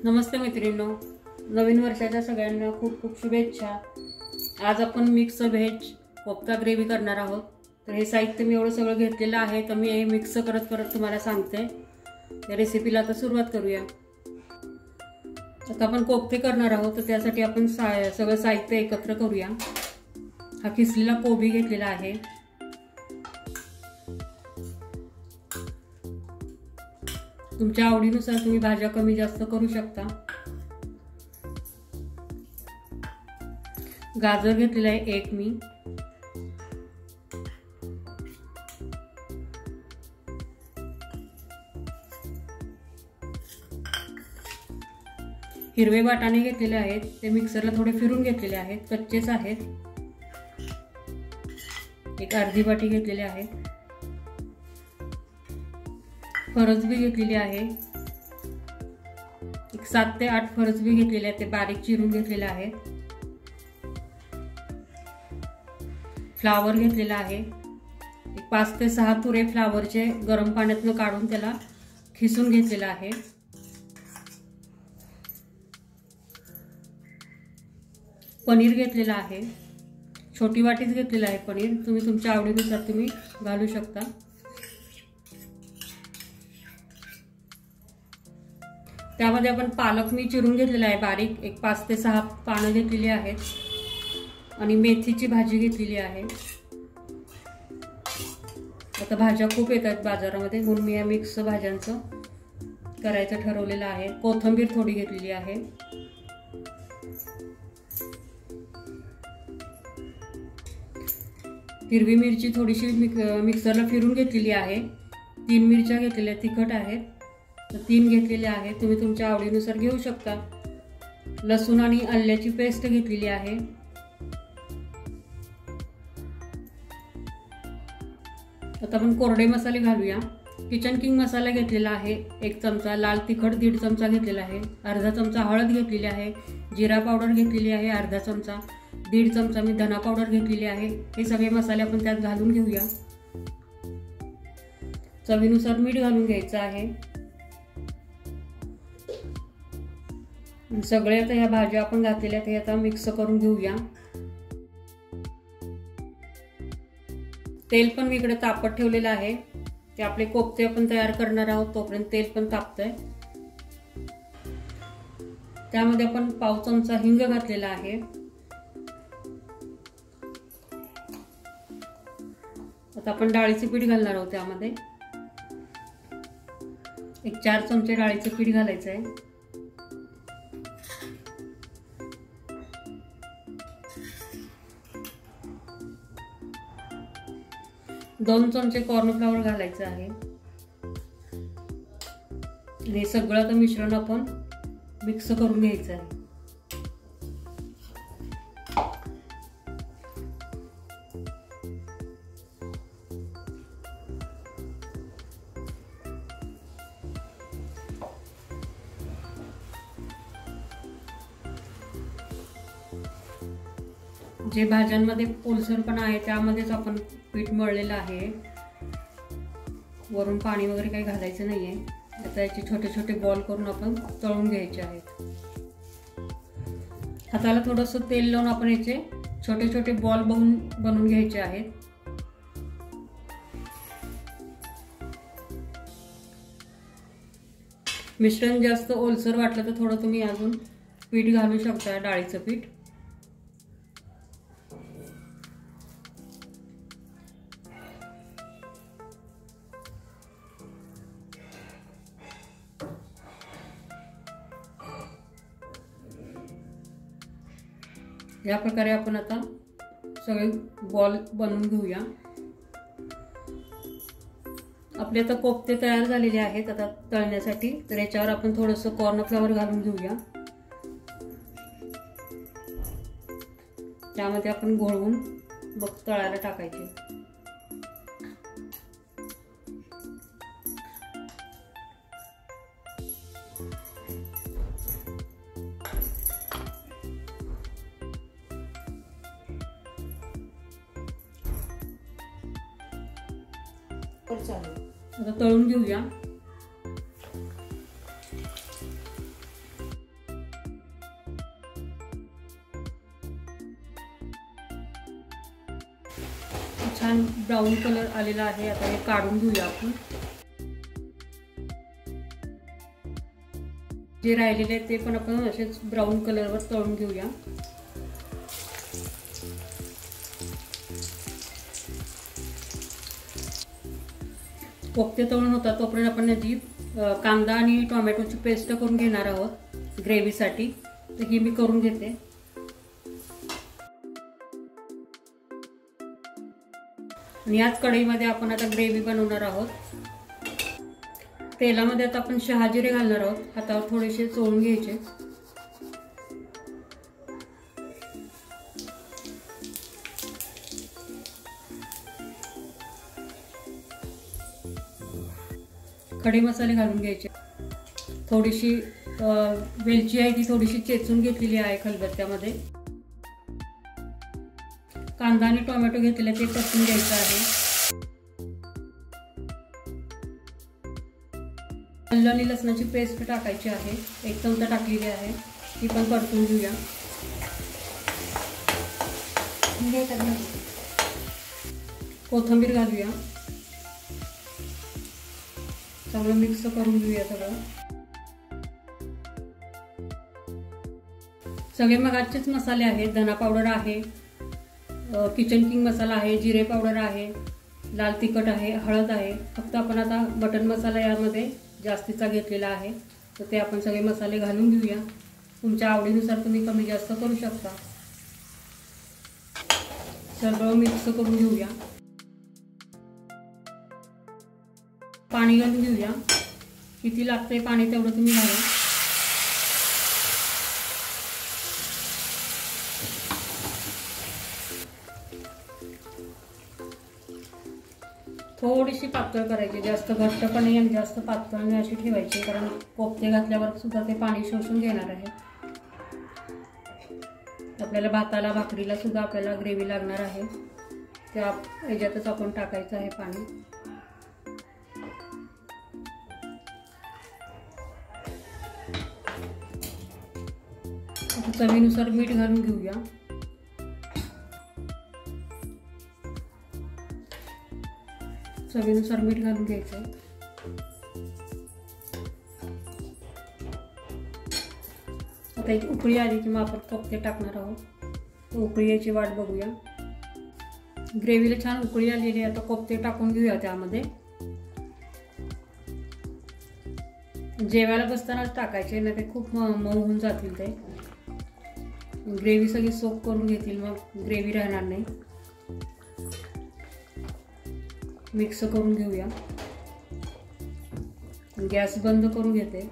नमस्ते मैत्रिणींनो, नवीन वर्षाच्या सगळ्यांना खूप खूप शुभेच्छा। आज आपण मिक्स व्हेज कोफ्ता ग्रेव्ही करणार आहोत। तर हे साहित्य मी एवढं सगळं घेतलेलं आहे, तर मी हे मिक्स करत करत तुम्हाला सांगते। या रेसिपीला आता सुरुवात करूया। आता आपण कोफ्ते करणार आहोत, तर त्यासाठी आपण सगळं साहित्य एकत्र करूया। हा किसलेला कोबी घेतलेला आहे, तुमच्या आवडीनुसार तुम्ही भाज्या कमी जास्त करू शकता। गाजर घेतलेला आहे एक मी, हिरवे वाटाणे घेतलेले आहेत, ते मिक्सरला थोडे फिरून घेतलेले आहेत, कच्चेच आहेत। एक अर्धी वाटी घेतलेले आहे। फरसबी घेतलेली आहे, एक 7 ते 8 फरसबी घेतलेले आहेत, ते बारीक चिरून घेतलेले आहेत। फ्लावर घेतलेला आहे, एक 5 ते 6 तुरे फ्लावरचे गरम पाण्यातून काढून त्याला खिसून घेतलेला आहे। पनीर घेतलेला आहे, छोटी वाटीच घेतलेला आहे पनीर, तुम्ही तुमच्या आवडीनुसार तुम्ही घालू शकता। त्यामध्ये आपण पालक मी चिरून घेतलेला आहे बारीक, एक 5 ते 6 पानं घेतलेली आहेत आणि मेथीची भाजी घेतलेली आहे। आता भाज्या खूप येतात बाजारामध्ये, म्हणून मी या मिक्स भाज्यांचं करायचं ठरवलेलं आहे। कोथिंबीर थोडी घेतलेली आहे, हिरवी मिरची थोडीशी मिक्सरला फिरून घेतलेली आहे। 3 मिरच्या घेतलेल्या तिखट आहेत, तर 3 घेतलेले आहेत, तुम्ही तुमच्या आवडीनुसार घेऊ शकता। लसूण आणि आल्याची पेस्ट घेतलेली आहे। आता आपण कोरडे मसाले घालूया। किचन किंग मसाला घेतलेला आहे 1 चमचा, लाल तिखट 1.5 चमचा घेतलेला आहे, अर्धा चमचा हळद घेतलेली आहे, जिरा पावडर घेतलेली आहे अर्धा चमचा, 1.5 चमचा मी धना पावडर घेतलेली आहे। हे सगळे मसाले आपण त्यात घालून घेऊया। चवीनुसार मीठ घालून घ्यायचं आहे। सगळे आता ह्या भाज्या आपण घातलेल्या ते आता मिक्स करून घेऊया। तेल पण मी इकडे तापत ठेवलेलं आहे, ते आपले कोफ्ते आपण तयार करणार आहोत, तोपर्यंत तेल पण तापतंय। त्यामध्ये आपण पाव चमचा हिंग घातलेला आहे। आता आपण डाळीचे पीठ घालणार आहोत, त्यामध्ये एक 4 चमचे डाळीचे पीठ घालायचं आहे। 2 चमचे कॉर्नफ्लॉवर घालायचं आहे। हे सगळं आता मिश्रण आपण मिक्स करून घ्यायचं आहे। जे भाज्यांमध्ये ओलसरपणा आहे त्यामध्येच आपण पीठ मळलेलं आहे, वरून पाणी वगैरे काही घालायचं नाहीये। आता याचे छोटे छोटे बॉल करून आपण तळून घ्यायचे आहेत। हाताला थोडंसं तेल लावून आपण याचे छोटे छोटे बॉल बनवून घ्यायचे आहेत। मिश्रण जास्त ओलसर वाटलं तर थोडं तुम्ही अजून पीठ घालू शकता, डाळीचं पीठ। या प्रकारे आपण आता सगळे बॉल बनवून घेऊया। आपले आता कोफ्ते तयार झालेले आहेत आता तळण्यासाठी, तर याच्यावर आपण थोडंसं कॉर्नफ्लॉवर घालून घेऊया। त्यामध्ये आपण घोळवून मग तळायला टाकायचे। आता तळून घेऊया। छान ब्राऊन कलर आलेला आहे. आता हे काढून घेऊया आपण. जे राहिलेले आहे ते पण आपण असेच ब्राऊन कलरवर तळून घेऊया. कोफ्ते तळून होतात तोपर्यंत आपण याची कांदा आणि टोमॅटोची पेस्ट करून घेणार आहोत ग्रेव्हीसाठी. तर ही मी करून घेते. आणि याच कढईमध्ये आपण आता ग्रेव्ही बनवणार आहोत. तेलामध्ये आता आपण शहाजिरे घालणार आहोत. हातावर थोडेसे चोळून घ्यायचे. खडे मसाले घालून घ्यायचे. थोडीशी वेलची आहे ती थोडीशी चेचून घेतलेली आहे खलबत्त्यामध्ये. कांदा आणि टोमॅटो घेतलेले ते परतून घ्यायचं आहे. आलं आणि लसणाची पेस्ट टाकायची आहे. 1 चमचा टाकलेली आहे. ती पण परतून घेऊया. कोथिंबीर घालूया. चांगलं मिक्स करून घेऊया सगळं. सगळे मगाचेच मसाले आहेत. धना पावडर आहे, किचन किंग मसाला आहे, जिरे पावडर आहे, लाल तिखट आहे, हळद आहे. फक्त आपण आता मटन मसाला यामध्ये जास्तीचा घेतलेला आहे. तर ते आपण सगळे मसाले घालून घेऊया. तुमच्या आवडीनुसार तुम्ही कमी जास्त करू शकता. सगळं मिक्स करून घेऊया. पाणी घालून घेऊया. किती लागतंय पाणी तेवढं तुम्ही घाला. थोडीशी पातळ करायची. जास्त घट्ट पण नाही आणि जास्त पातळ नाही अशी ठेवायची. कारण कोफ्ते घातल्यावर सुद्धा ते पाणी शोषून घेणार आहे. आपल्याला भाताला भाकरीला सुद्धा आपल्याला ग्रेव्ही लागणार आहे. त्या ह्याच्यातच आपण टाकायचं आहे पाणी. चवीनुसार मीठ घालून घेऊया. चवीनुसार मीठ घालून घ्यायचं. आता एक उकळी आली की मग आपण कोफ्ते टाकणार आहोत. उकळी याची वाट बघूया. ग्रेव्हीला छान उकळी आलेली आहे. आता कोफ्ते टाकून घेऊया त्यामध्ये. जेवायला बसतानाच टाकायचे नाही ते खूप मऊ होऊन जातील. ते ग्रेव्ही सगळी सोक करून घेतील. मग ग्रेव्ही राहणार नाही. मिक्स करून घेऊया. गॅस बंद करून घेते.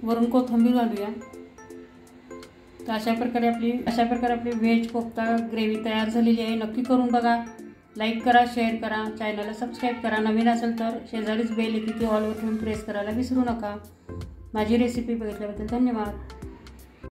वरून कोथिंबीर घालूया. तर अशा प्रकारे आपली व्हेज कोफ्ता ग्रेव्ही तयार झालेली आहे. नक्की करून बघा. लाईक करा, शेअर करा, चॅनलला सबस्क्राईब करा. नवीन असेल तर शेजारीच बेल येते ती ऑलवर ठेवून प्रेस करायला विसरू नका. माझी रेसिपी बघितल्याबद्दल धन्यवाद.